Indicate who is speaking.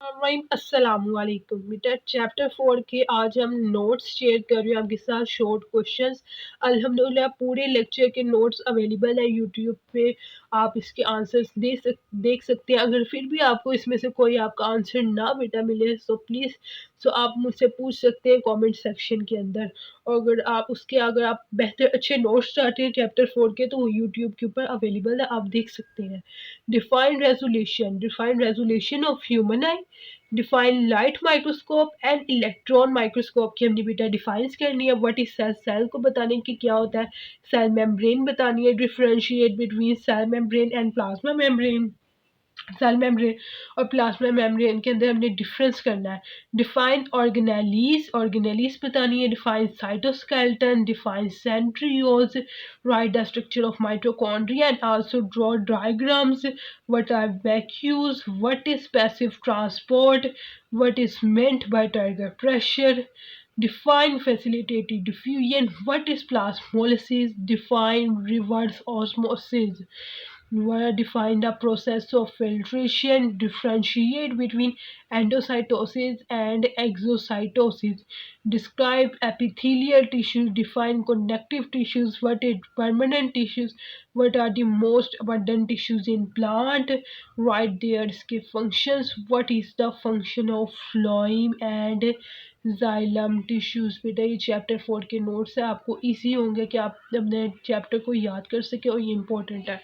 Speaker 1: अस्सलामुअलैकुम बेटा। चैप्टर 4 के आज हम नोट्स शेयर कर रहे हैं आपके साथ। शॉर्ट क्वेश्चंस अल्हम्दुलिल्लाह पूरे लेक्चर के नोट्स अवेलेबल है यूट्यूब पे। आप इसके आंसर्स देख सकते हैं। अगर फिर भी आपको इसमें से कोई आपका आंसर ना बेटा मिले तो प्लीज़ आप मुझसे पूछ सकते हैं कमेंट सेक्शन के अंदर। और अगर आप बेहतर अच्छे नोट्स चाहते हैं चैप्टर 4 के तो वो यूट्यूब के ऊपर अवेलेबल है, आप देख सकते हैं। Define resolution of human I. Define light microscope and electron microscope की हमने बेटा डिफाइंस करनी है। व्हाट इज सेल, सेल को बताने की क्या होता है। सेल मेम्ब्रेन बतानी है। Differentiate between cell membrane and plasma membrane. Cell membrane और प्लाज्मा मेम्ब्रेन के अंदर हमने डिफरेंस करना है। डिफाइन ऑर्गेनेलीज, ऑर्गेनेलीज बतानी है। Define cytoskeleton, define centrioles, write the structure of mitochondria and also draw diagrams. What are vacuoles, what is passive transport, what is meant by turgor pressure. Define facilitated diffusion. What is plasmolysis? Define reverse osmosis. Define the process of filtration. Differentiate between endocytosis and exocytosis. Describe epithelial tissues. Define connective tissues. What is permanent tissues? What are the most abundant tissues in plant? Write their skip functions. What is the function of phloem and xylem tissues. बेटा ये chapter 4 के notes है, आपको easy होंगे कि आप अपने chapter को याद कर सकें और ये इम्पोर्टेंट है।